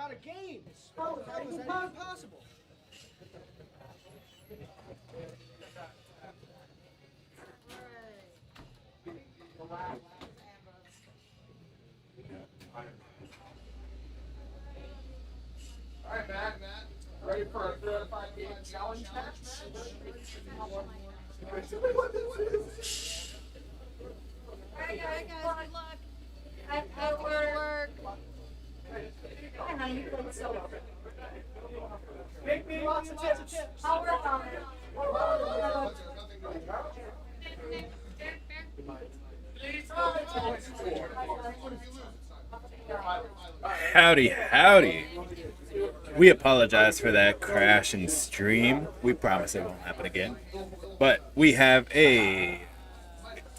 out of games. How is that even possible? All right, Matt. Ready for a 3 out of 5 game challenge match? Alright guys, good luck. Have good work. Hi honey, you played so well. Make me lots of tips. I'll work on it. Howdy, howdy. We apologize for that crash and stream. We promise it won't happen again. But we have a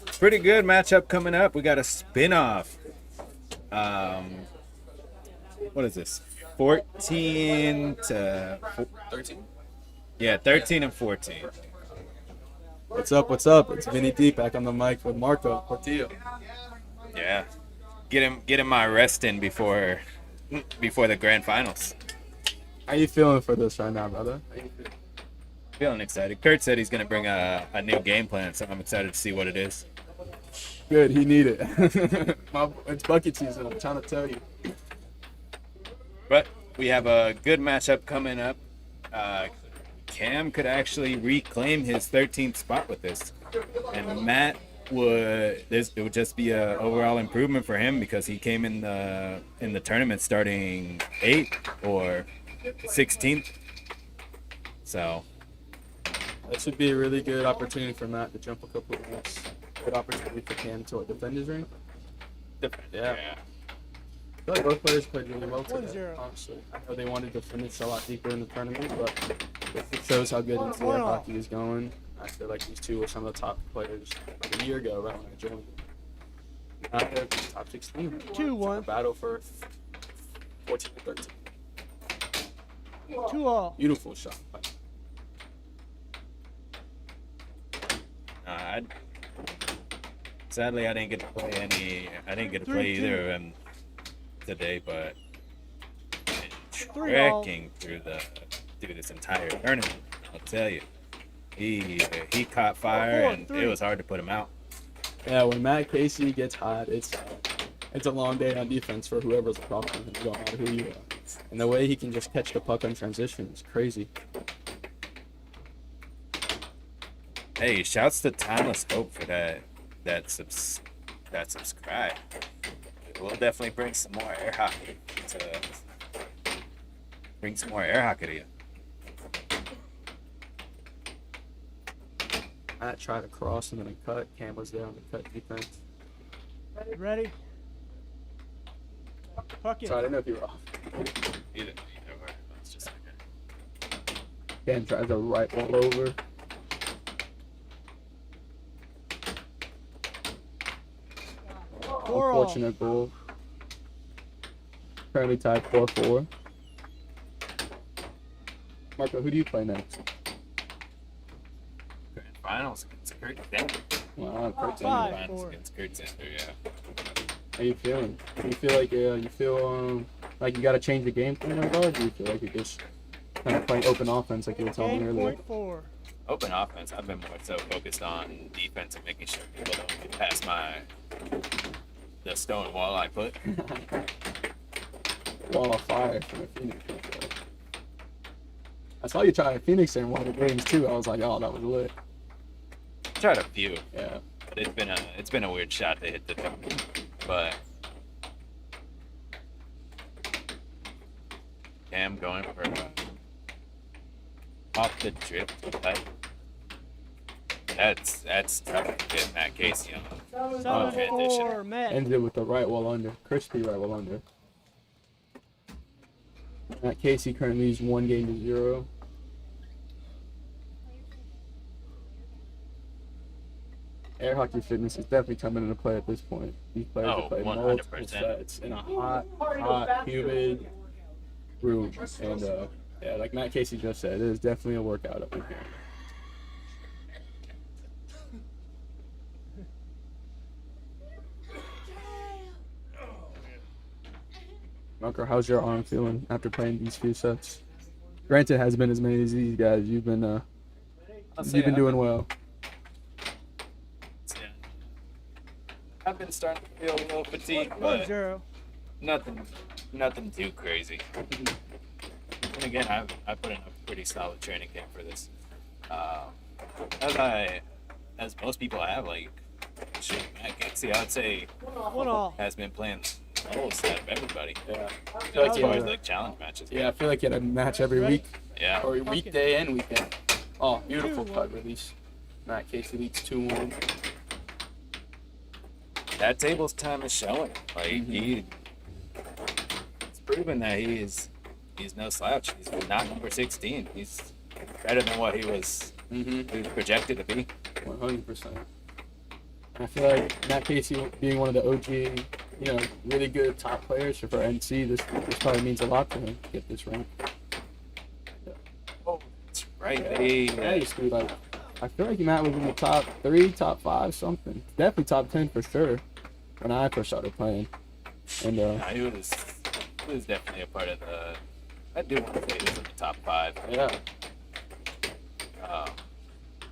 pretty good matchup coming up. We got a spin-off. What is this? 14 to 13? Yeah, 13 and 14. What's up? What's up? It's Vinny D back on the mic with Marco Portillo. Yeah. Get him my rest in before the grand finals. How you feeling for this right now, brother? Feeling excited. Kurt said he's gonna bring a new game plan, so I'm excited to see what it is. Good, he need it. It's bucket season, I'm trying to tell you. But we have a good matchup coming up. Cam could actually reclaim his 13th spot with this, and Matt it would just be a overall improvement for him because he came in the tournament starting 8th or 16th. So That should be a really good opportunity for Matt to jump a couple of ranks. Good opportunity for Cam to defend his ring. Yeah. I feel like both players played really well today, honestly. I know they wanted to finish a lot deeper in the tournament, but it shows how good NC hockey is going. I feel like these two were some of the top players like a year ago, right when I joined. Now they're top 16. 2-1. Battle for 14 to 13. 2-all. Beautiful shot. Sadly, I didn't get to play either of them today, but trekking through this entire tournament, I'll tell you, he caught fire and it was hard to put him out. Yeah, when Matt Casey gets hot, it's a long day on defense for whoever's across from him. No matter who you are, and the way he can just catch the puck on transition is crazy. Hey, shouts to Timeless Hope for that subscribe. We'll definitely bring some more air hockey to you. Matt tried to cross and then a cut. Cam was there on the cut defense. Ready? Puck in. Sorry, I didn't know if you were off. Either way, it's just okay. Cam tries a right wall over. Unfortunate goal. Currently tied 4-4. Marco, who do you play next? Grand finals against Kurt Zender. Wow, Kurt Five. Zender. Finals against Kurt Zender, yeah. How you feeling? Do you feel like you got to change the game plan at all, or do you feel like you're just kind of playing open offense like you were telling me earlier? 8.4. Open offense, I've been more so focused on defense and making sure people don't get past the stone wall I put. Wall of fire from the Phoenix. I saw you try a Phoenix in one of the games too. I was like, oh, that was lit. Tried a few. Yeah. But it's been a weird shot to hit the top. But Cam going for off the drip cut. That's tough to get Matt Casey on 7-4, transition. Matt. Ended with the right wall under. Crispy right wall under. Matt Casey currently is 1-0. Air hockey fitness is definitely coming into play at this point. These players have played multiple 100%. sets in a hot, humid room. And yeah, like Matt Casey just said, it is definitely a workout up in here. Marco, how's your arm feeling after playing these few sets? Granted, it hasn't been as many as these guys. You've been doing well. Yeah. I've been starting to feel a little fatigued, 1-0. but nothing too crazy. And again, I put in a pretty solid training camp for this. As most people have, like, shoot, Matt Casey, I would say, 1-1. has been playing the most out of everybody. Yeah. As far as like challenge matches. Yeah, I feel like you had a match every week, Yeah. or weekday and weekend. Oh, beautiful putt release. Matt Casey leads 2-1. That table's time is showing. Like he's proven that he's no slouch. He's not number 16. He's better than what he was projected to be. 100%. I feel like Matt Casey being one of the OG, really good top players for NC, this probably means a lot to him to get this rank. Oh, that's right. Yeah, used to be like, I feel like Matt was in the top 3, top 5, something. Definitely top 10 for sure when I first started playing. And Yeah, he was definitely a part of the. I do want to say he was in the top 5. yeah.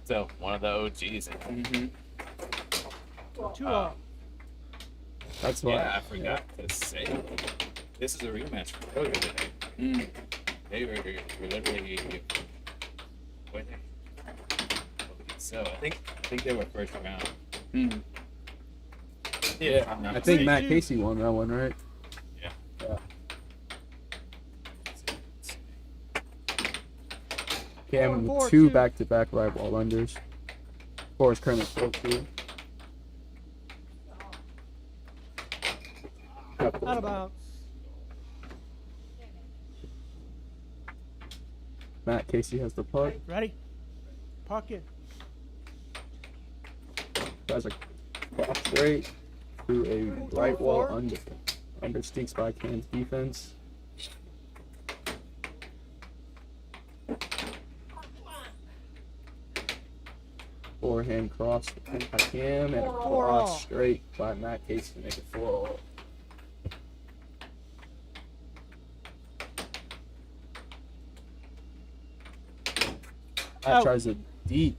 So one of the OGs. And, 2-0. That's why. yeah, I forgot to say this is a rematch for Kroger today. They were literally winning. So I think they were first round. Yeah, I'm not I think mistaken. Matt Casey won that one, right? Yeah. Yeah. Cam with 2 back-to-back right wall unders. Score is currently 4-2. Out of bounds. Matt Casey has the putt. Ready? Park it. Tries a cross straight to a right wall under stinks by Cam's defense. Forehand cross by Cam and a cross straight by Matt Casey to make it 4-0. Matt tries a deep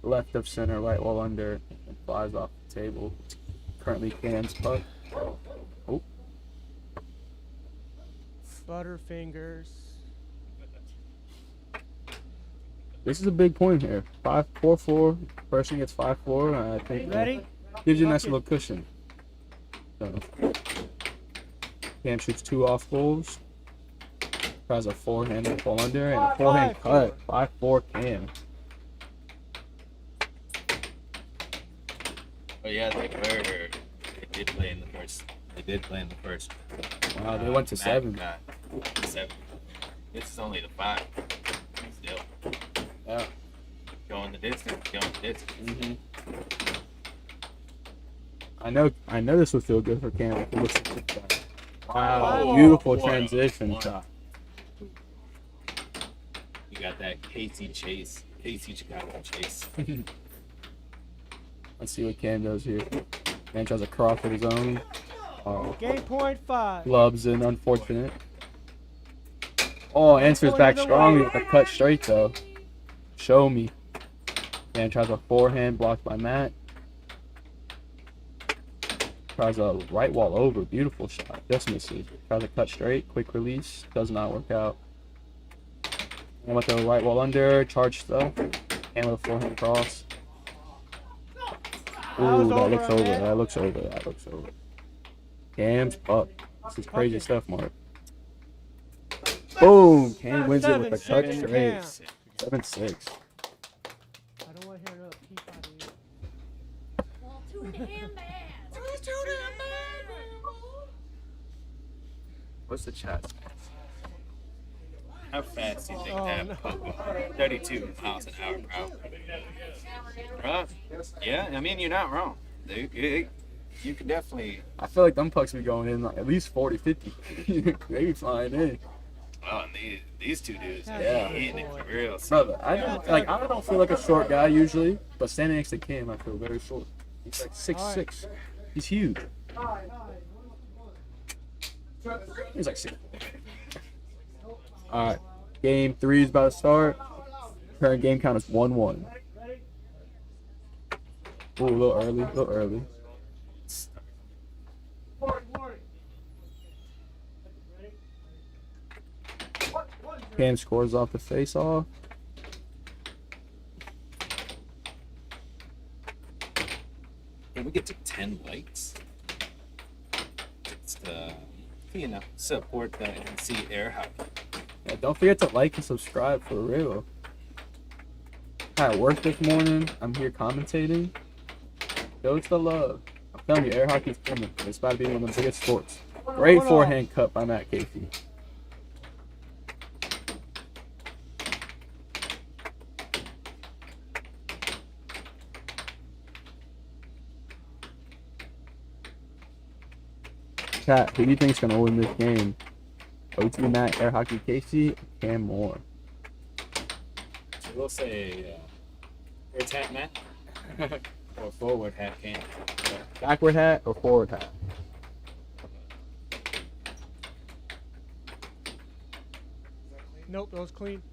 left of center, right wall under, and flies off the table. Currently Cam's putt. Oh, Butterfingers. this is a big point here. 5-4-4. Person gets 5-4. I think Ready? gives you a nice little cushion. So, Cam shoots 2 off goals. Tries a forehand to fall under and a forehand cut. 5-4 Cam. Oh yeah, they did play in the first. They did play in the first. Wow, they went to Matt 7. got 7. This is only the 5. Still Yeah. going the distance. I know this would feel good for Cam if he looks at that. Wow, Oh, beautiful what a transition one. shot. You got that Casey Chicago chase. Let's see what Cam does here. Cam tries a cross of his own. Game point 5. Gloves in, unfortunate. Oh, answers back strongly with a cut straight though. Show me. Cam tries a forehand blocked by Matt. Tries a right wall over. Beautiful shot. Just misses. Tries a cut straight. Quick release. Does not work out. And with the right wall under. Charge stuff. And with a forehand cross. Ooh, that looks over. That looks over. That looks over. Cam's up. This is crazy stuff, Mark. Boom! Cam wins it with a cut 7-6 straight. Cam. 7-6. I don't want to hear another peep out of you. Well, too damn bad. What's the chat? How fast do you think Oh, that no. puck will go? 32 miles an hour, bro. Yeah, I mean, you're not wrong. You can definitely. I feel like them pucks be going in like at least 40, 50. Maybe flying in. Oh, and these two dudes, Yeah. hitting it for real. Brother, I don't feel like a short guy usually, but standing next to Cam, I feel very short. He's like 6'6". He's huge. He's like 6. All right, game 3 is about to start. Current game count is 1-1. Ooh, a little early, a little early. Cam scores off the face-off. Can we get to 10 likes? Just support the NC air hockey. Yeah, don't forget to like and subscribe for real. I had work this morning. I'm here commentating. Show us the love. I'm telling you, air hockey's coming. It's about to be one of the biggest sports. Great forehand cut by Matt Casey. Chat, who do you think's gonna win this game? OT Matt, Air Hockey Casey, Cam Moore. So we'll say where's hat Matt? Or forward hat Cam. Backward hat or forward hat? Nope, that was clean.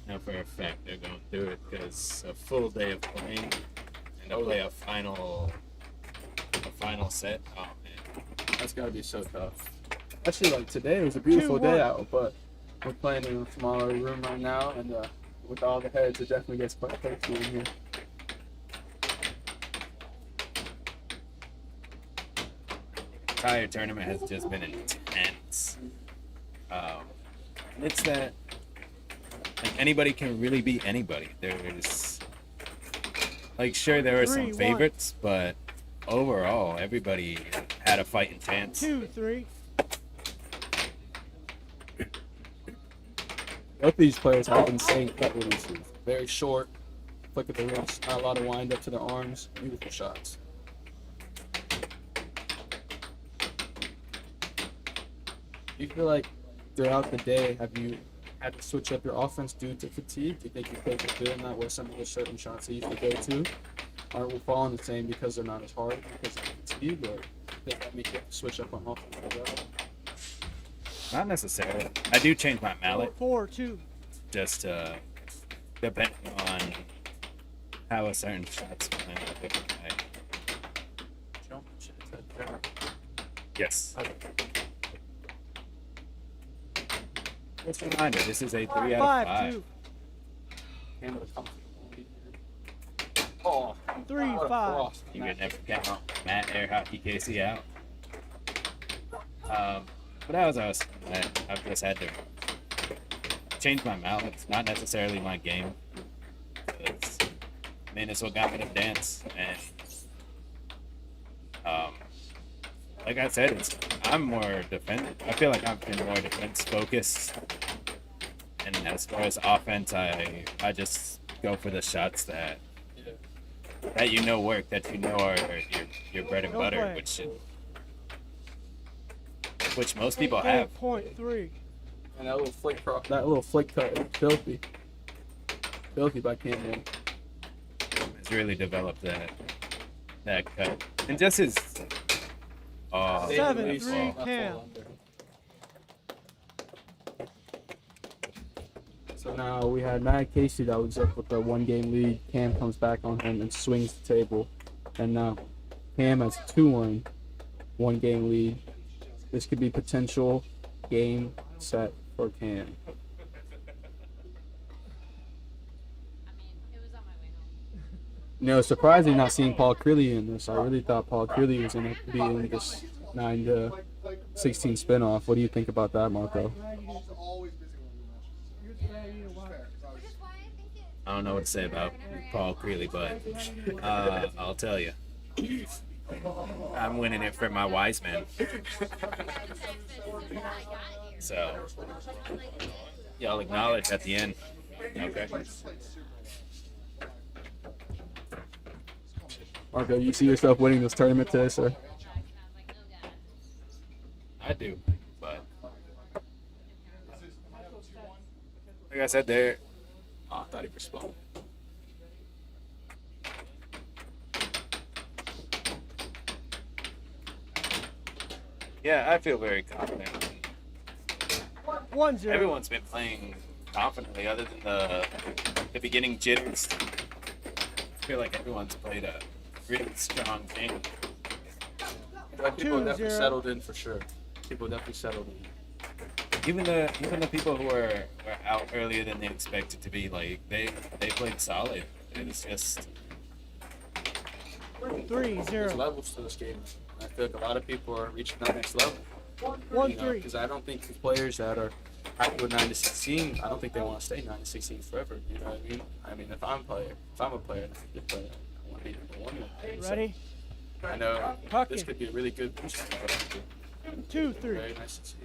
Now for a fact they're going through it because a full day of playing and to play a final set. Oh man, That's gotta be so tough. Actually, like today was a beautiful day out, but we're playing in a smaller room right now, and with all the heads, it definitely gets quite crazy in here. entire tournament has just been intense. It's that like anybody can really beat anybody. There's like sure there are some 3-1. favorites, but overall everybody had a fighting chance. 2-3. Both of these players have insane cut releases. Very short, flick of the wrist, not a lot of wind up to their arms. Beautiful shots. Do you feel like throughout the day, have you had to switch up your offense due to fatigue? Do you think you played a bit in that where some of the certain shots that you used to go to aren't falling the same because they're not as hard because of fatigue, or does that make you have to switch up on offense as well? Not necessarily. I do change my mallet 4-2. just depending on how a certain shot's playing a different way. Yes. Just a reminder, this is a 3 out of 5. 5-2. Oh, 3-5. You can never count Matt Air Hockey Casey out. But as I was saying, I've just had to change my mallet. It's not necessarily my game. It's, I mean, it's what got me to dance. And like I said, I'm more defense. I feel like I've been more defense focused. And as far as offense, I just go for the shots that you know work, that you know are your bread and butter, which most people have. 8.3. And that little flick cut is filthy. Filthy by Cameron. Has really developed that cut. And just his 7-3 Cam. So now we had Matt Casey that was up with a 1-game lead. Cam comes back on him and swings the table. And now Cam has 2-1, 1-game lead. This could be potential game set for Cam. You know, it's surprising not seeing Paul Creeley in this. I really thought Paul Creeley was going to be in this 9-16 spinoff. What do you think about that, Marco? I don't know what to say about Paul Creeley, but I'll tell you. I'm winning it for my wise man. So, y'all acknowledge at the end. Okay. Marco, you see yourself winning this tournament today, sir? I do, but Like I said, there. Oh, I thought he responded. Yeah, I feel very confident. 1-0. Everyone's been playing confidently, other than the beginning jitters. I feel like everyone's played a really strong game. But people 2-0. definitely settled in for sure. People definitely settled in. Even the people who were out earlier than they expected to be, like they played solid. It's just 3-0. There's levels to this game. I feel like a lot of people are reaching that next level. 1-3. Because I don't think the players that are happy with 9 to 16, I don't think they want to stay 9 to 16 forever. You know what I mean? I mean, if I'm a player and I'm a good player, I want to be number one. Ready? So, I know Tucking. this could be a really good boost. 2-3. Very nice to see.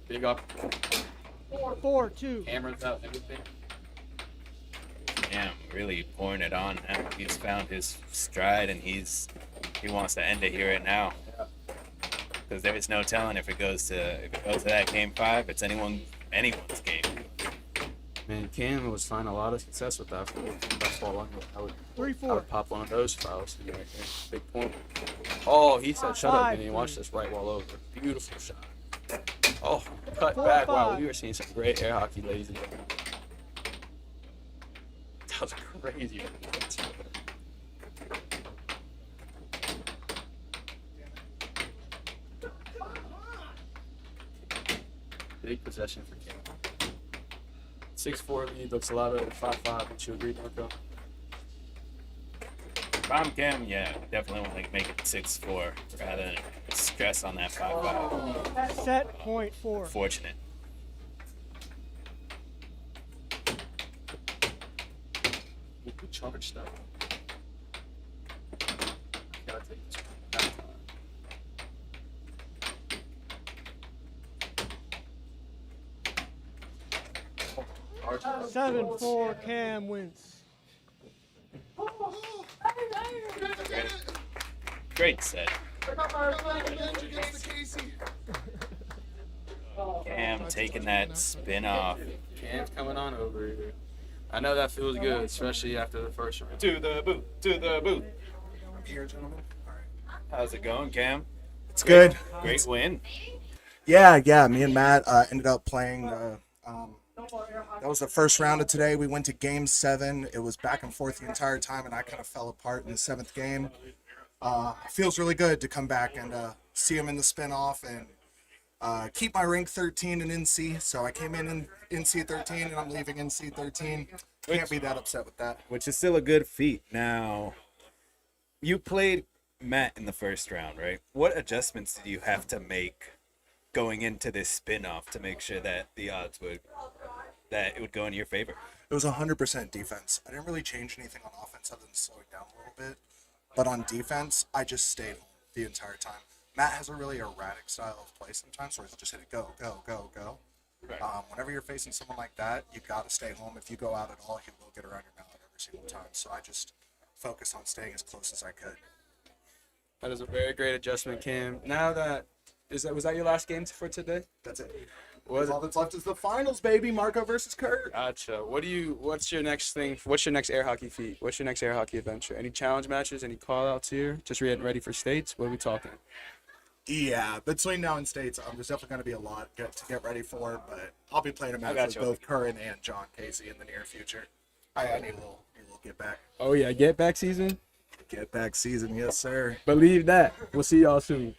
Big up, 4-2. cameras out and everything. damn really pouring it on now. He's found his stride and he wants to end it here and now. Because there is no telling if it goes to that game 5, it's anyone's game. Man, Cam was finding a lot of success with that. That's ball line. I would 3-4. pop one of those fouls right there. Big point. Oh, he said shut up, and he 5-3. watched this right wall over. Beautiful shot. Oh, cut 4-5. back. Wow, we were seeing some great air hockey, ladies and gentlemen. That was crazy. Big possession for Cam. 6-4 lead looks a lot better than 5-5. Would you agree, Marco? If I'm Cam, yeah, definitely want to make it 6-4 rather than stress on that 5-5. Set point 4. Fortunate. Good charge stuff. Gotta take this one. That time. 7-4. Cam wins. Great set. Cam taking that spin off. Cam's coming on over here. I know that feels good, especially after the first round. To the booth. To the booth. Here, gentlemen. How's it going, Cam? It's good. Great win. Yeah. Me and Matt ended up playing. That was the first round of today. We went to game 7. It was back and forth the entire time, and I kind of fell apart in the 7th game. It feels really good to come back and see him in the spin-off and keep my rank 13 in NC. So I came in NC 13, and I'm leaving NC 13. Can't be that upset with that. Which is still a good feat. Now, you played Matt in the first round, right? What adjustments did you have to make going into this spin-off to make sure that the odds would go in your favor? It was 100% defense. I didn't really change anything on offense other than slowing down a little bit. But on defense, I just stayed home the entire time. Matt has a really erratic style of play sometimes, where he'll just hit it go. Right. Whenever you're facing someone like that, you got to stay home. If you go out at all, he will get around your mallet every single time. So I just focused on staying as close as I could. That is a very great adjustment, Cam. Now that was that your last game for today? That's it. What? All that's left is the finals, baby. Marco versus Kurt. Gotcha. What's your next thing? What's your next air hockey feat? What's your next air hockey adventure? Any challenge matches? Any call outs here? Just getting ready for states? What are we talking? Yeah, between now and states, there's definitely going to be a lot to get ready for, but I'll be playing a match with both Curran and John Casey in the near future. I need a little get back. Oh yeah, get back season. Get back season, yes sir. Believe that. We'll see y'all soon.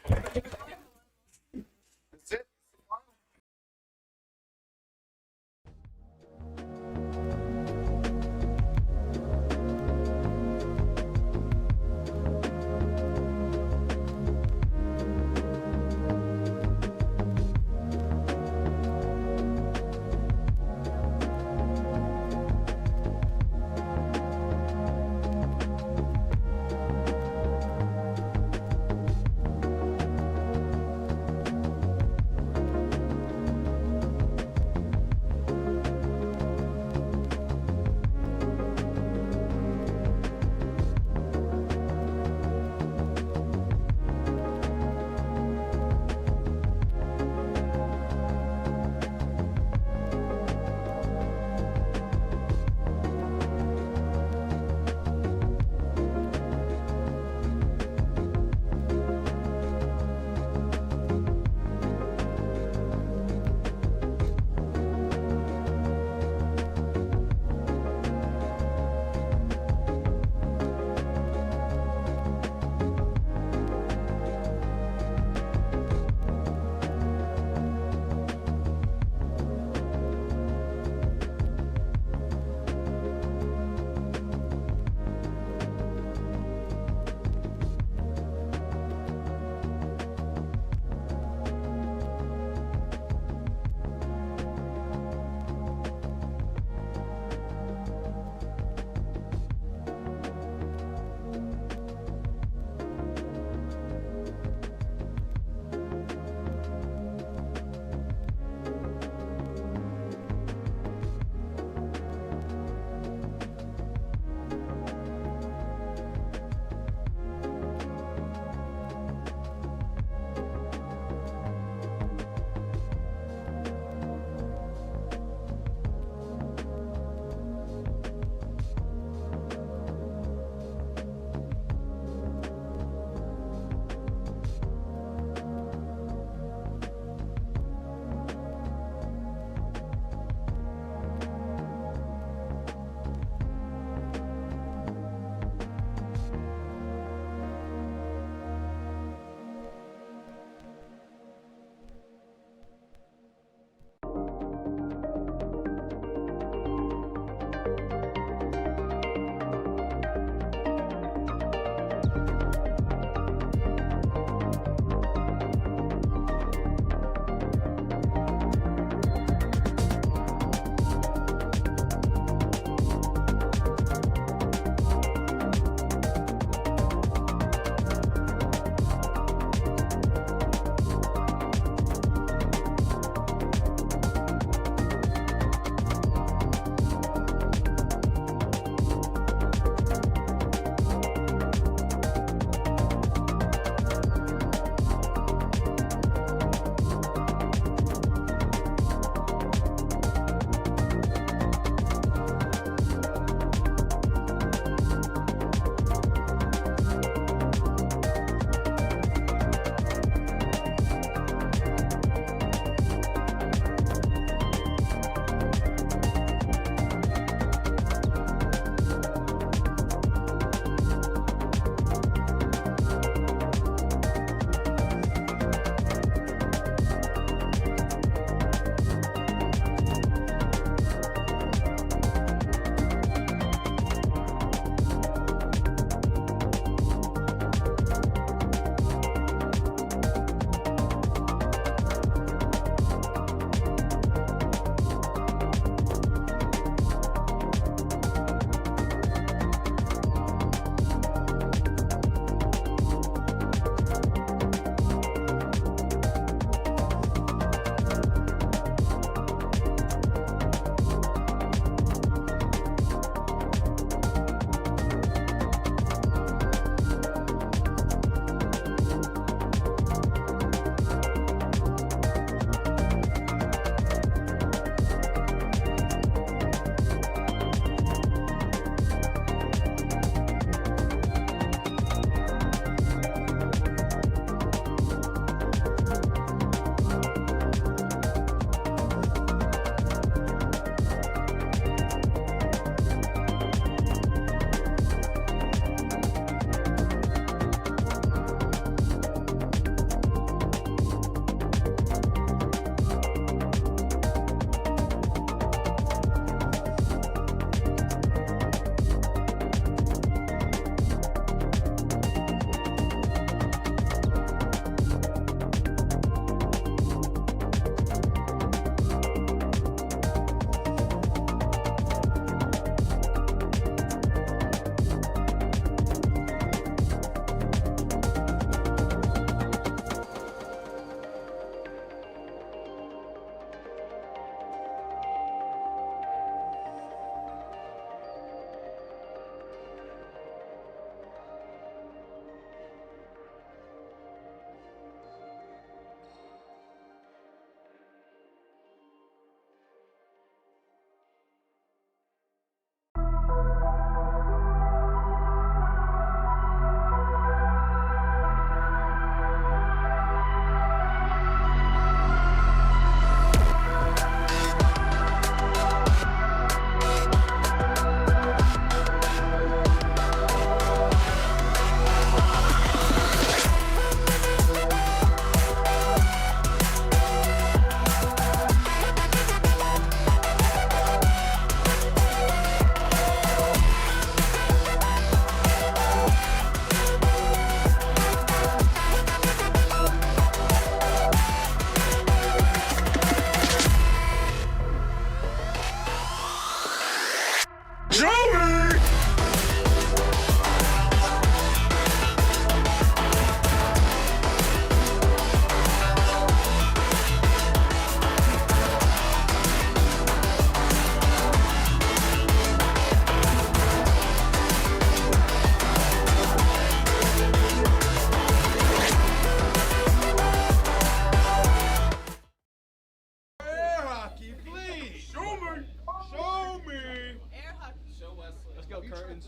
go, curtains.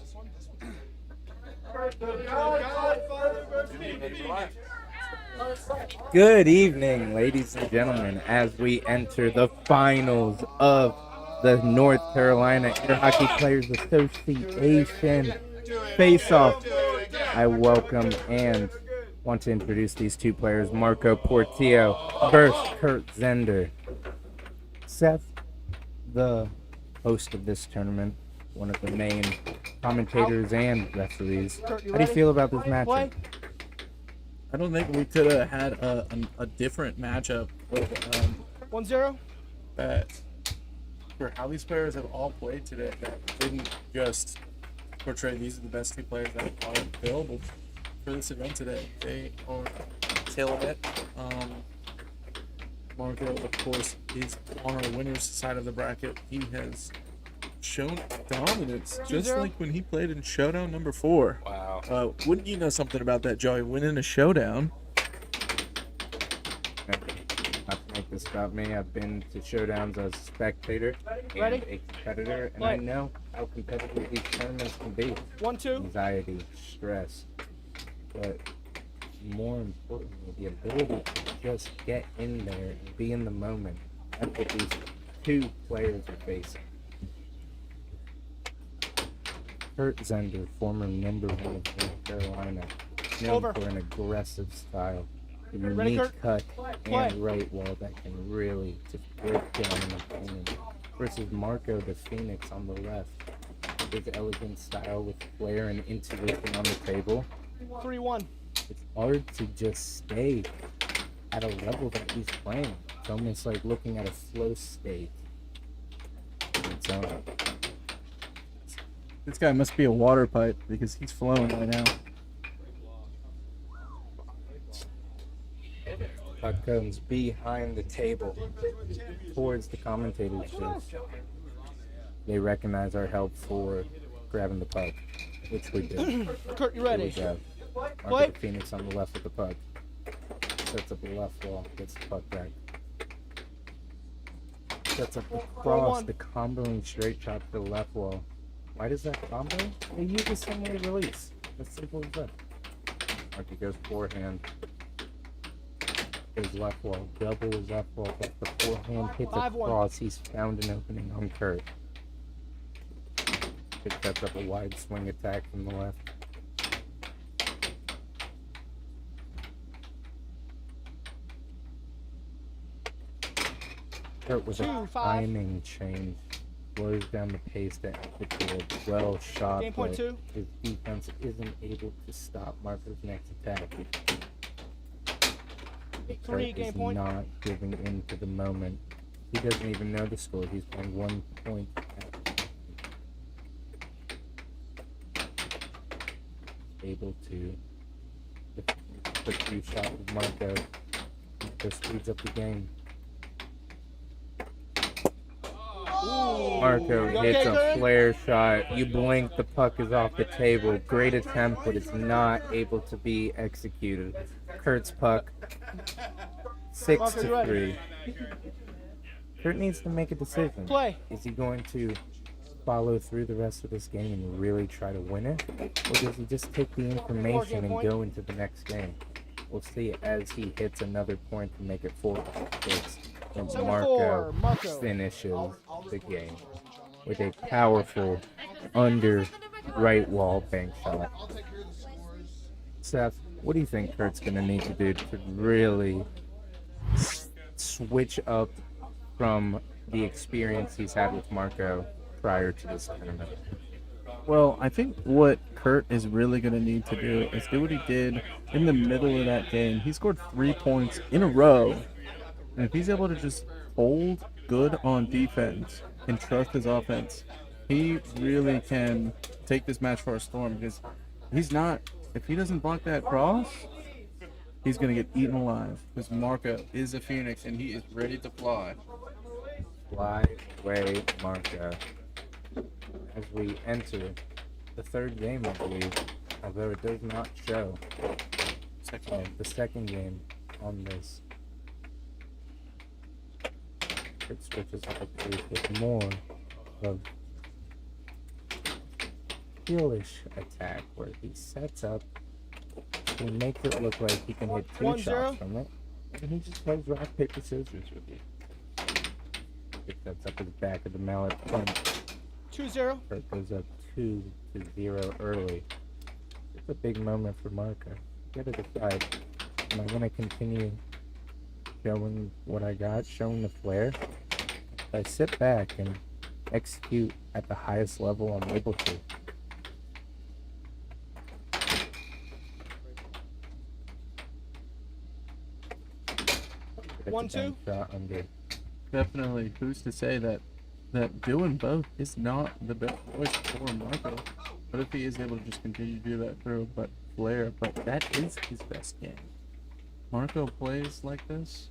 Good evening, ladies and gentlemen, as we enter the finals of the North Carolina Air Hockey Players Association Face-Off. I welcome and want to introduce these two players, Marco Portillo versus Kurt ZEHNDER. Seth, the host of this tournament, one of the main commentators and referees. How do you feel about this matchup? I don't think we could have had a different matchup with 1-0. that for how these players have all played today. That didn't just portray these are the best two players that are available for this event today. They are killing it. Marco, of course, is on our winner's side of the bracket. He has shown dominance, just like when he played in Showdown number 4. Wow. Wouldn't you know something about that, Joey? Winning a Showdown. Not to make this about me, I've been to Showdowns as a spectator and a competitor, and I know how competitive these tournaments can be. 1-2. Anxiety, stress, but more importantly, the ability to just get in there and be in the moment. That's what these two players are facing. Kurt ZEHNDER, former number 1 of North Carolina, known for an aggressive style, a unique cut and right wall that can really just break down an opponent. Versus Marco the Phoenix on the left, his elegant style with flair and intuition on the table. 3-1. It's hard to just stay at a level that he's playing. It's almost like looking at a flow state. This guy must be a water pipe because he's flowing right now. Puck comes behind the table towards the commentators. They recognize our help for grabbing the puck, which we do. Kurt, you ready? Here we go. Marco the Phoenix on the left with the puck. Sets up the left wall, gets the puck back. Sets up the cross, the comboing straight shot to the left wall. Why does that combo? They use the same way release. As simple as that. Marco goes forehand. His left wall, double his left wall, but the forehand hits a cross. He's found an opening on Kurt. It sets up a wide swing attack from the left. Kurt with a timing change. Slows down the pace to amplitude. Well shot, Game point but 2. his defense isn't able to stop Marco's next attack. 3, Kurt game is point. not giving in to the moment. He doesn't even know the score. He's playing 1 point. Able to the 2 shot with Marco. Marco speeds up the game. Marco hits a flare shot. You blink, the puck is off the table. Great attempt, but it's not able to be executed. Kurt's puck, 6-3. Kurt needs to make a decision. Is he going to follow through the rest of this game and really try to win it? Or does he just take the information and go into the next game? We'll see as he hits another point to make it 4-6. And Marco finishes the game with a powerful under right wall bank shot. Seth, what do you think Kurt's going to need to do to really switch up from the experience he's had with Marco prior to this tournament? Well, I think what Kurt is really going to need to do is do what he did in the middle of that game. He scored 3 points in a row. And if he's able to just hold good on defense and trust his offense, he really can take this match for a storm, because if he doesn't block that cross, he's going to get eaten alive, because Marco is a Phoenix and he is ready to fly. Fly away, Marco. As we enter the 3rd game, I believe, although it does not show the second game on this. It switches up the pace with more of skillish attack where he sets up, he makes it look like he can hit 2 1-0. shots from it, and he just plays rock, paper, scissors with you. He sets up his back of the mallet punch. 2-0. Kurt goes up 2-0 early. It's a big moment for Marco. You gotta decide, am I gonna continue showing what I got, showing the flair? If I sit back and execute at the highest level I'm able to. It's a 1-2. bank shot under. Definitely. Who's to say that doing both is not the best choice for Marco? What if he is able to just continue to do that through but flair? But that is his best game. Marco plays like this.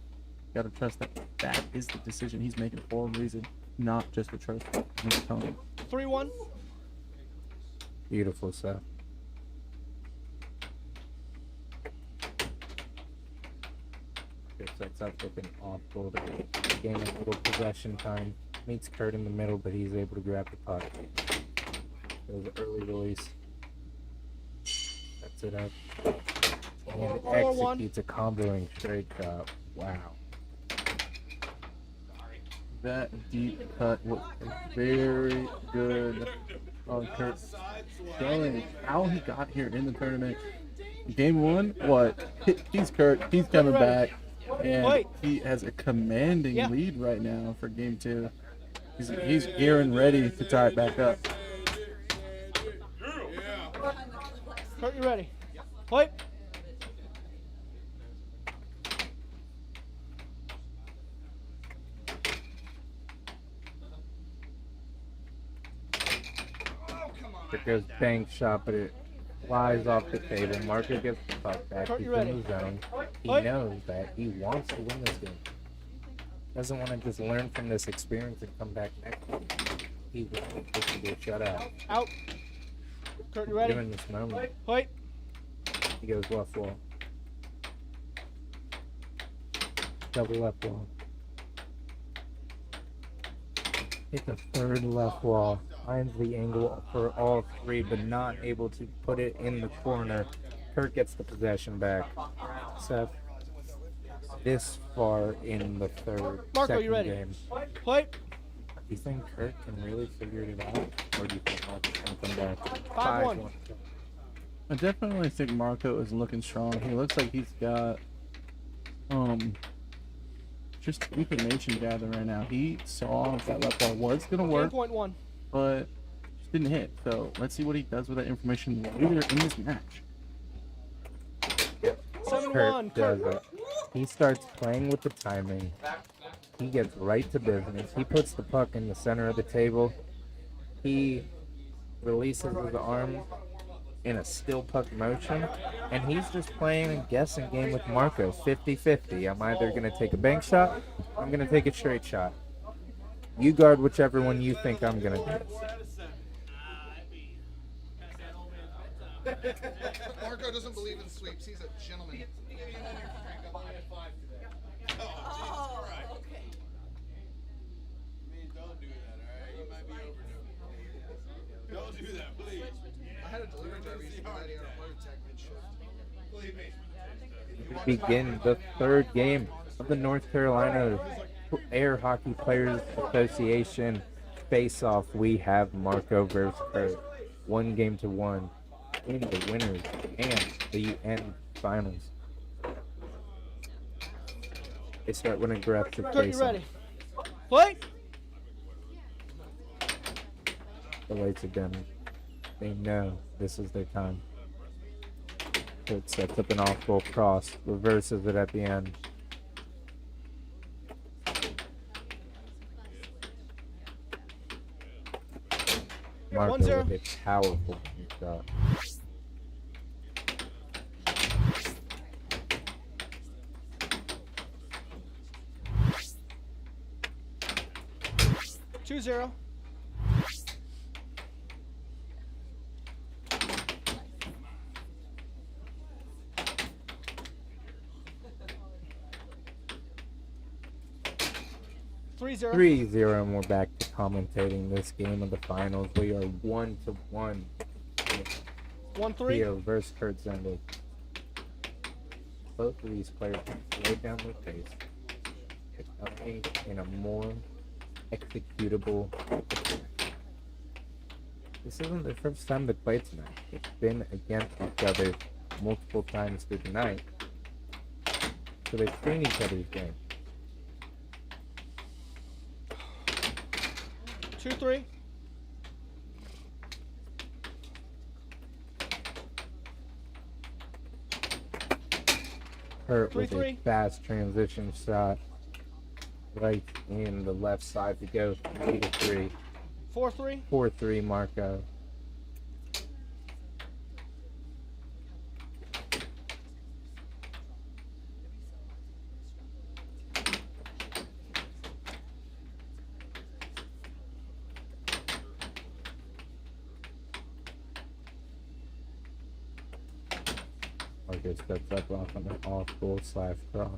Gotta trust that that is the decision he's making for a reason, not just a trust in his tone. 3-1. Beautiful stuff. Sets up with an off goal to gain a little possession time. Meets Kurt in the middle, but he's able to grab the puck. Goes early release. Sets it up. And 4-1. executes a comboing straight shot. Wow. That deep cut was very good on Kurt. Showing how he got here in the tournament. Game 1, what? He's Kurt. He's coming back. And he has a commanding lead right now for Game 2. He's here and ready to tie it back up. Kurt, you ready? Wait. It goes bank shot, but it flies off the table. Marco gets the puck back. Kurt, He's you ready? in the zone. He Wait. knows that he wants to win this game. Doesn't want to just learn from this experience and come back next week. He wants this to be a shutout. Out. Kurt, you ready? Given this moment, Wait. he goes left wall. Double left wall. Hit the third left wall. Finds the angle for all three, but not able to put it in the corner. Kurt gets the possession back. Seth, this far in the Marco, you second ready? game, Wait. do you think Kurt can really figure it out, or do you think Marco can come back? 5-1. I definitely think Marco is looking strong. He looks like he's got just information gathering right now. He saw that left ball was gonna work, 10.1. but just didn't hit. So let's see what he does with that information later in this match. 7-1. Kurt does Kurt. it. He starts playing with the timing. He gets right to business. He puts the puck in the center of the table. He releases his arm in a still puck motion, and he's just playing a guessing game with Marco, 50-50. I'm either going to take a bank shot, or I'm going to take a straight shot. You guard whichever one you think I'm going to do. Marco doesn't believe in sweeps. He's a gentleman. Oh, okay. Don't do that, alright? You might be overdoing it. Don't do that, please. I had a delivery driver used to be ready on a motor tech mid-shift. Believe me. Begin the third game of the North Carolina Air Hockey Players Association face-off. We have Marco versus Kurt. 1-1 in the winners and the end finals. They start with aggressive Kurt, you face-off. ready? Wait. The lights are dim. They know this is their time. Kurt sets up an off-goal cross, reverses it at the end. Marco 1-0. with a powerful shot. Two zero. Three zero. 3-0, and we're back to commentating this game of the finals. We are 1-1 1-3. Theo versus Kurt ZEHNDER. Both of these players can slow down their pace. They're playing in a more executable. This isn't the first time they played tonight. It's been against each other multiple times through the night. So they've seen each other's game. 2-3. Kurt with a 3-3. fast transition shot right in the left side to go 3-3. 4-3. 4-3 Marco. Marco steps up off on an off-goal/cross.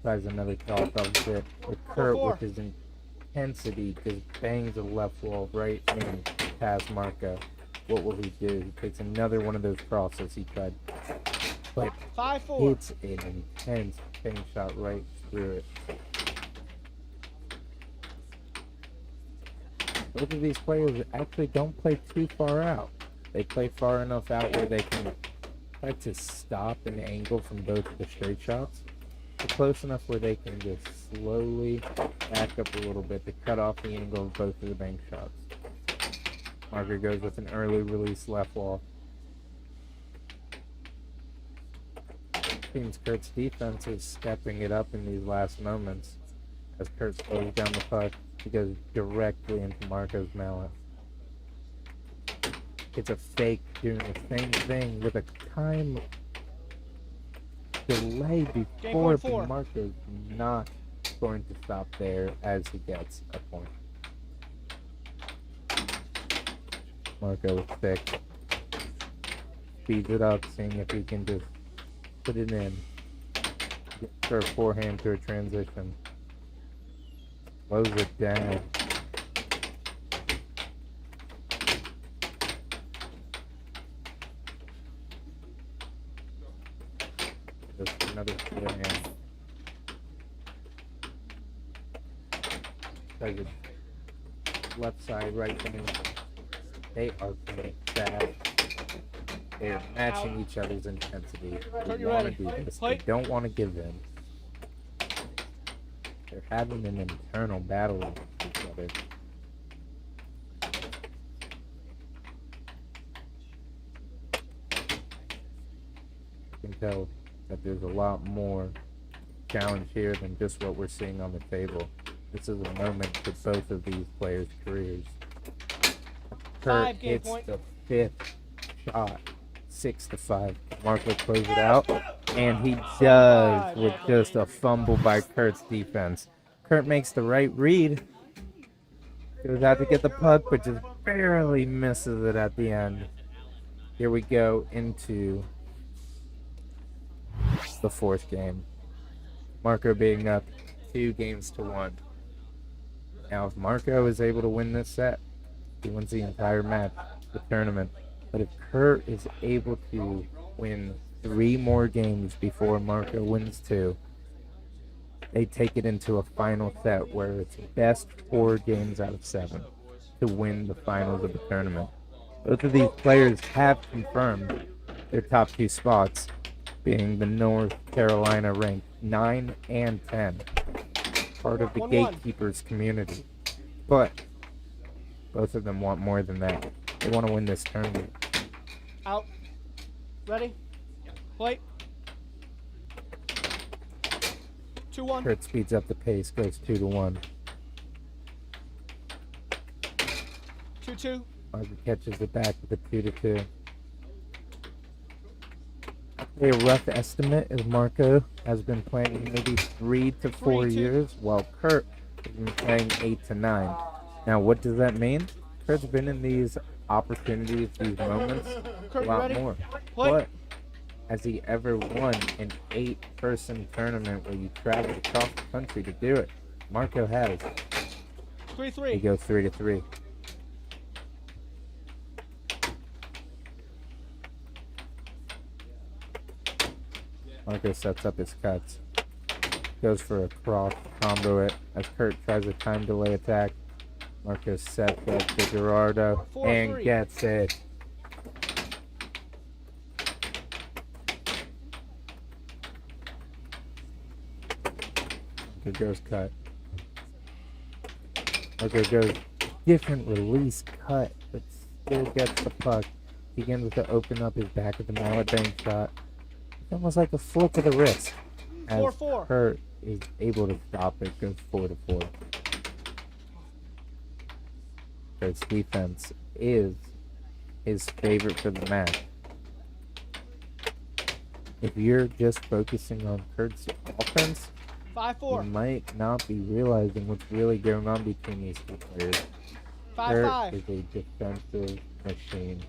Tries another cross off it. But Kurt 4-4. with his intensity just bangs the left wall right in past Marco. What will he do? He takes another one of those crosses he tried. But 5-4. it's an intense ping shot right through it. Both of these players actually don't play too far out. They play far enough out where they can try to stop an angle from both of the straight shots, but close enough where they can just slowly back up a little bit to cut off the angle of both of the bank shots. Marker goes with an early release left wall. Seems Kurt's defense is stepping it up in these last moments. As Kurt slows down the puck, he goes directly into Marco's mallet. It's a fake doing the same thing with a time delay before, but Marco's not going to stop there as he gets a point. Marco is thick. Speeds it up, seeing if he can just put it in. For a forehand to a transition. Slows it down. Just another forehand. Left side, right wing. They are playing fast. They are matching each other's intensity. They want to do this. They don't want to give in. They're having an internal battle with each other. You can tell that there's a lot more challenge here than just what we're seeing on the table. This is a moment for both of these players' careers. Kurt hits the 5th shot, 6-5. Marco close it out, and he does with just a fumble by Kurt's defense. Kurt makes the right read, goes out to get the puck, but just barely misses it at the end. Here we go into the 4th game. Marco being up 2-1. Now, if Marco is able to win this set, he wins the entire match, the tournament. But if Kurt is able to win 3 more games before Marco wins 2, they take it into a final set where it's best 4 games out of 7 to win the finals of the tournament. Both of these players have confirmed their top 2 spots, being the North Carolina ranked 9 and 10, part of the 1-1. Gatekeepers community. But both of them want more than that. They want to win this tournament. Out. Ready? Play. 2-1. Kurt speeds up the pace, goes 2-1. 2-2. Marco catches it back with a 2-2. A rough estimate is Marco has been playing maybe 3 to 4 years, while Kurt has been playing 8 to 9. Now, what does that mean? Kurt's been in these opportunities, these moments, a lot more. But has he ever won an 8-person tournament where you travel across the country to do it? Marco has. 3-3. He goes 3-3. Marco sets up his cuts. Goes for a cross combo it as Kurt tries a time delay attack. Marco sets up to Gerardo and 4-3. gets it. Marco goes cut. Marco goes different release cut, but still gets the puck. Begins to open up his back of the mallet bank shot. It's almost like a flip of the wrist. As 4-4. Kurt is able to stop it, goes 4-4. Kurt's defense is his favorite for the match. If you're just focusing on Kurt's offense, you 5-4. might not be realizing what's really going on between these two players. Kurt 5-5. is a defensive machine.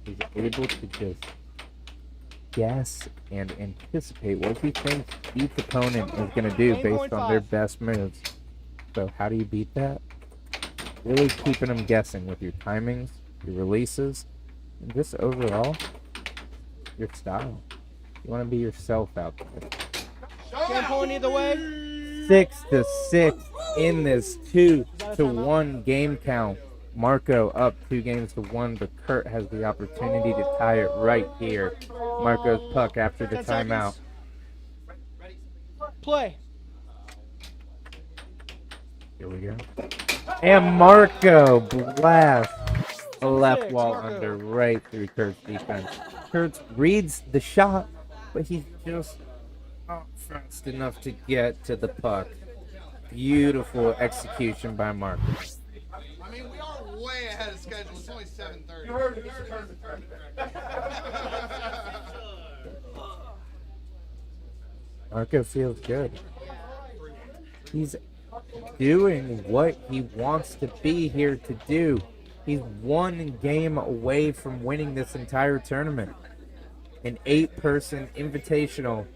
He's able to just guess and anticipate what he thinks each opponent is going to do based on their 8.5. best moves. So how do you beat that? Really keeping them guessing with your timings, your releases, and just overall, your style. You want to be yourself out there. Game point either way. 6-6 in this 2-1 game count. Marco up 2-1, but Kurt has the opportunity to tie it right here. Marco's puck after the 10 timeout. seconds. Play. Here we go. And Marco blasts a left 6, wall Marco. under right through Kurt's defense. Kurt reads the shot, but he's just not fast enough to get to the puck. Beautiful execution by Marco. I mean, we are way ahead of schedule. It's only 7:30. You heard it. Marco feels good. He's doing what he wants to be here to do. He's 1 game away from winning this entire tournament. An 8-person invitational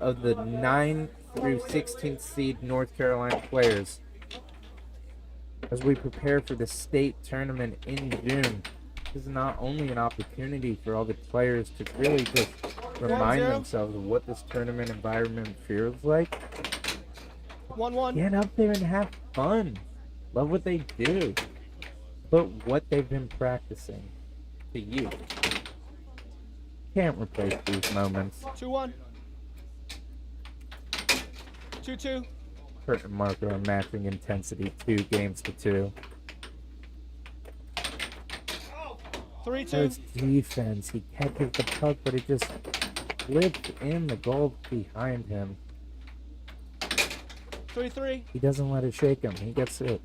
of the 9 through 16th seed North Carolina players. As we prepare for the state tournament in June, this is not only an opportunity for all the players to really just remind 1-0. themselves of what this tournament environment feels like. 1-1. Get up there and have fun. Love what they do. But what they've been practicing to you. Can't replace these moments. 2-1. 2-2. Kurt and Marco are matching intensity 2-2. 3-2. Kurt's defense, he catches the puck, but it just slipped in the goal behind him. 3-3. He doesn't let it shake him. He gets it.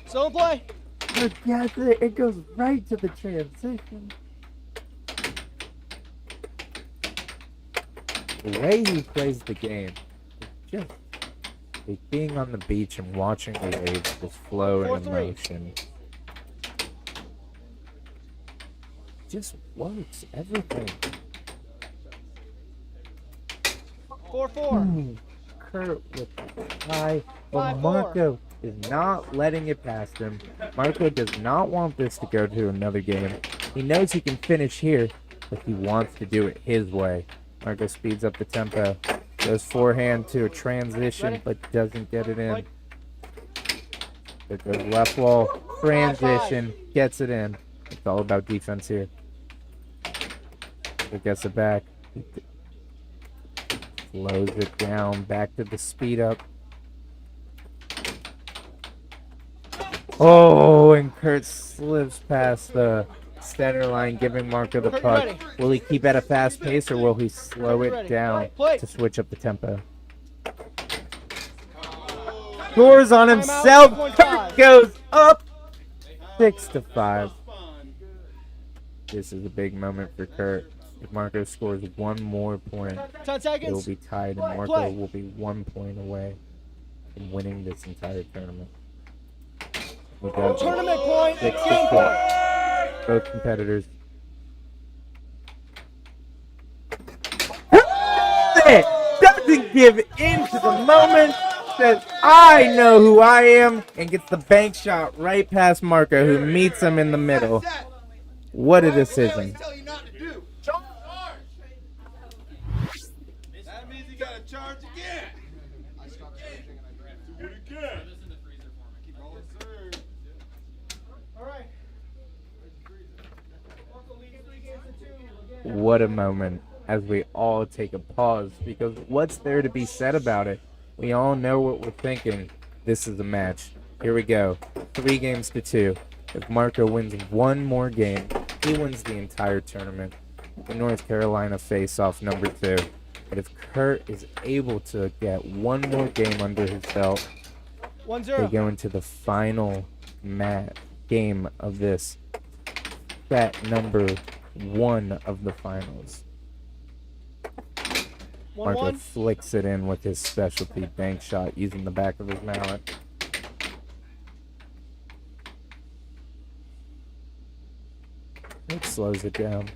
Still in play. Kurt gets it. It goes right to the transition. The way he plays the game is just like being on the beach and watching the waves just flow in 4-3. motion. Just works everything. 4-4. Kurt with the high, but 5-4. Marco is not letting it past him. Marco does not want this to go to another game. He knows he can finish here, but he wants to do it his way. Marco speeds up the tempo, goes forehand to a transition, but doesn't get it in. Right. There goes left wall, transition, gets it in. It's all about defense here. He gets it back. Slows it down, back to the speed up. Oh, and Kurt slips past the center line, giving Marco the Kurt, puck. ready? Will he keep at a fast pace, or will he slow Kurt, it ready? down Play. to switch up the tempo? Scores on himself. Timeout, Kurt 1.5. goes up 6-5. This is a big moment for Kurt. If Marco scores one more point, 10 it will seconds. be tied, and Marco Play. will be 1 point away from winning this entire tournament. We got Tournament point. 6-4. Game point. Both competitors. Doesn't give in to the moment. Says, I know who I am, and gets the bank shot right past Marco, who meets him in the middle. What a decision. Tell you not to do. That means you gotta charge again. I stopped charging and I grabbed it. Do it again. Keep rolling, sir. All right. What a moment as we all take a pause, because what's there to be said about it? We all know what we're thinking. This is the match. Here we go. 3-2. If Marco wins one more game, he wins the entire tournament. The North Carolina face-off number 2. But if Kurt is able to get one more game under his belt, 1-0. they go into the final game of this set number 1 of the finals. Marco 1-1. flicks it in with his specialty bank shot using the back of his mallet. It slows it down.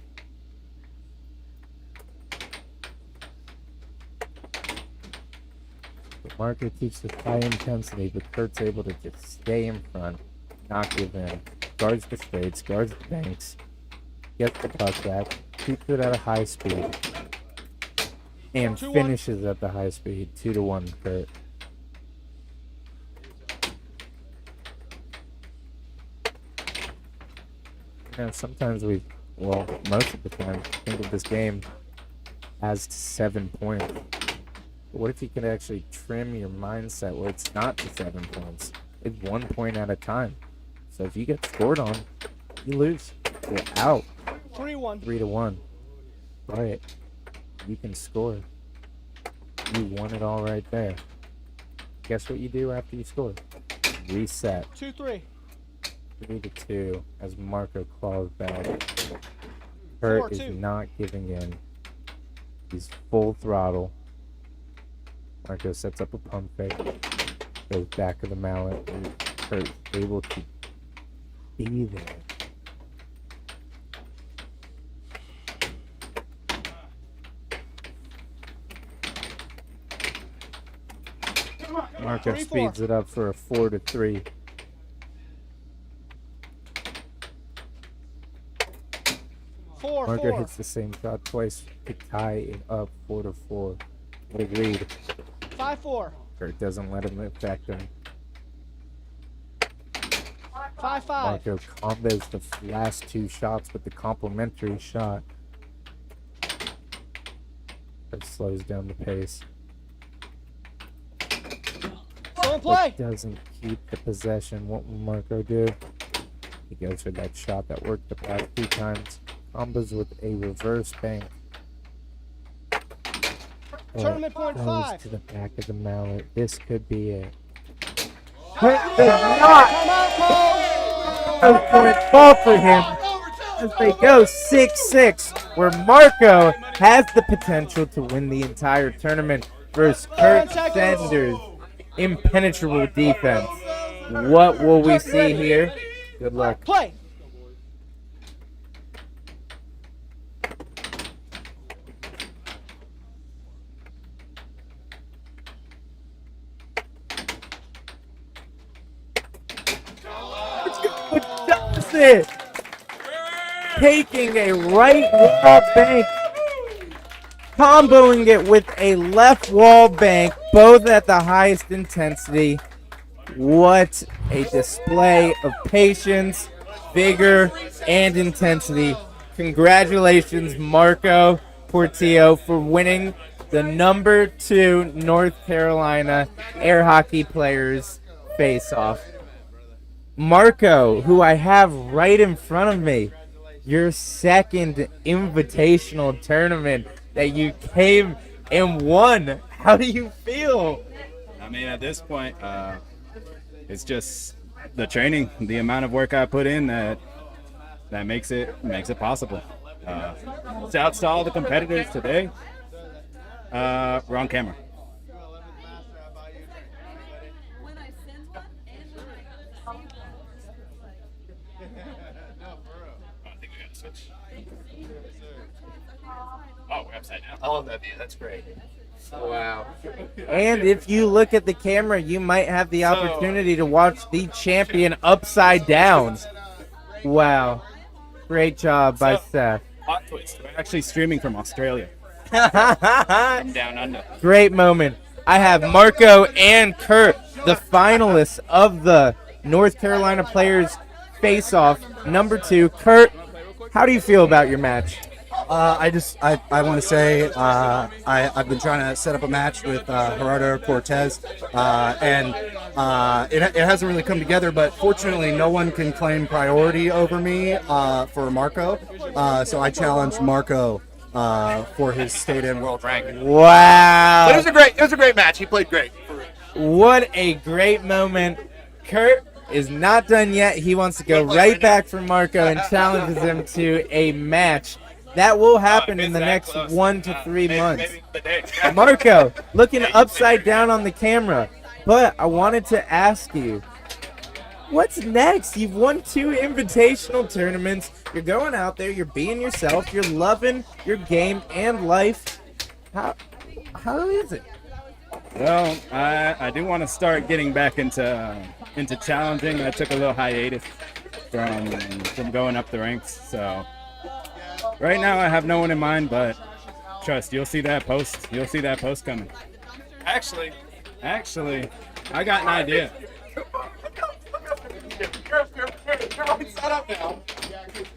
But Marco keeps the high intensity, but Kurt's able to just stay in front, not give in. Guards the straights, guards the banks, gets the puck back, keeps it at a high speed, and 2-1. finishes at the high speed. 2-1 Kurt. You know, sometimes most of the time, think of this game as 7 points. But what if you could actually trim your mindset where it's not to 7 points? It's 1 point at a time. So if you get scored on, you lose. You're out. 3-1. 3-1. But you can score. You won it all right there. Guess what you do after you score? Reset. 2-3. 3-2 as Marco claws back. Kurt is 4-2. not giving in. He's full throttle. Marco sets up a pump fake. Goes back of the mallet. And Kurt able to be there. Marco 3-4. speeds it up for a 4-3. Marco 4-4. hits the same shot twice to tie it up 4-4. What a read. 5-4. Kurt doesn't let him affect him. 5-5. Marco combos the last 2 shots with the complementary shot. That slows down the pace. Still in play. But doesn't keep the possession. What will Marco do? He goes for that shot that worked the past 2 times. Combos with a reverse bank. Tournament point Goes 5. to the back of the mallet. This could be it. Timeout call. Point ball for him as they go 6-6, where Marco has the potential to win the entire tournament versus Kurt 10 seconds. Sanders' impenetrable defense. What will we see here? Good luck. Play. Does it? Taking a right wall bank, comboing it with a left wall bank, both at the highest intensity. What a display of patience, vigor, and intensity. Congratulations, Marco Portillo, for winning the number 2 North Carolina Air Hockey Players Face-Off. Marco, who I have right in front of me, your second invitational tournament that you came and won. How do you feel? I mean, at this point, it's just the training, the amount of work I put in that makes it possible. Shouts to all the competitors today. We're on camera. Oh, we're upside down. I love that view. That's great. Wow. And if you look at the camera, you might have the opportunity to watch the champion upside down. Wow. Great job by So- Seth. Hot twist. We're actually streaming from Australia. Down under. Great moment. I have Marco and Kurt, the finalists of the North Carolina Players Face-Off #2. Kurt, how do you feel about your match? I want to say I've been trying to set up a match with Gerardo Cortez, and it hasn't really come together. But fortunately, no one can claim priority over me for Marco. So I challenged Marco for his state and world ranking. Wow. But it was a great match. He played great. What a great moment. Kurt is not done yet. He wants to go right back for Marco and challenges him to a match. That will happen in the next 1 to 3 months. Marco, looking upside down on the camera. But I wanted to ask you, what's next? You've won 2 invitational tournaments. You're going out there. You're being yourself. You're loving your game and life. How is it? Well, I do want to start getting back into challenging. I took a little hiatus from going up the ranks. So right now I have no one in mind, but trust, you'll see that post. You'll see that post coming. Actually, I got an idea.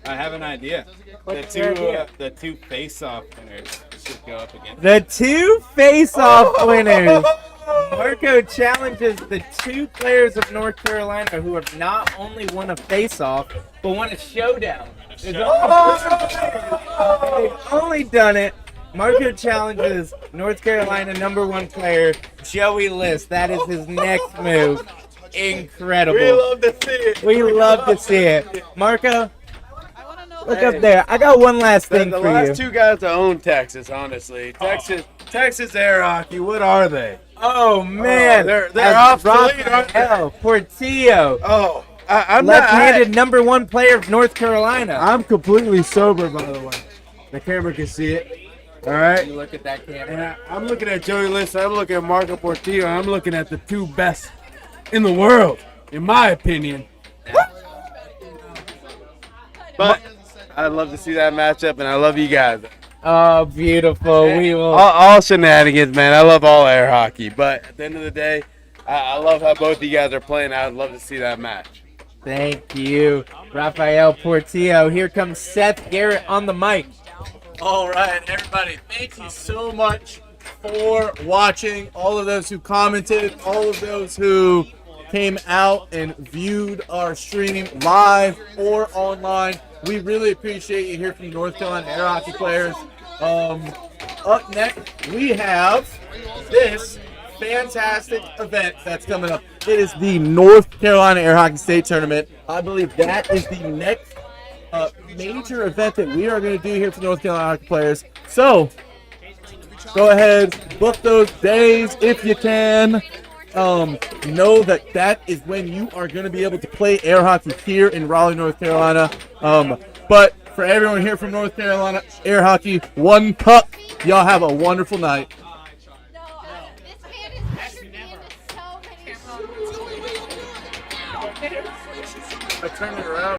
I have an idea. The two face-off winners should go up against. The 2 face-off winners. Marco challenges the 2 players of North Carolina who have not only won a face-off, but won a showdown. They've only done it. Marco challenges North Carolina #1 player, Joey List. That is his next move. Incredible. We love to see it. We love to see it. Marco, look up there. I got one last thing The for you. last 2 guys to own Texas, honestly. Texas air hockey. What are they? Oh man, they're As obsolete, aren't they? Rafael Portillo, Oh, I'm left-handed #1 player of North Carolina. I'm completely sober, by the way. The camera can see it. All right. Look at that camera. And I'm looking at Joey List. I'm looking at Marco Portillo. I'm looking at the 2 best in the world, in my opinion. But I'd love to see that matchup, and I love you guys. Oh, beautiful. We will. All shenanigans, man. I love all air hockey. But at the end of the day, I love how both of you guys are playing. I'd love to see that match. Thank you, Rafael Portillo. Here comes Seth Garrett on the mic. All right, everybody, thank you so much for watching. All of those who commented, all of those who came out and viewed our stream live or online. We really appreciate you here from North Carolina Air Hockey Players. Up next, we have this fantastic event that's coming up. It is the North Carolina Air Hockey State Tournament. I believe that is the next major event that we are going to do here for North Carolina Hockey Players. So go ahead, book those days if you can. Know that that is when you are going to be able to play air hockey here in Raleigh, North Carolina. But for everyone here from North Carolina Air Hockey, 1 puck. Y'all have a wonderful night. This man is so many. I turn it around.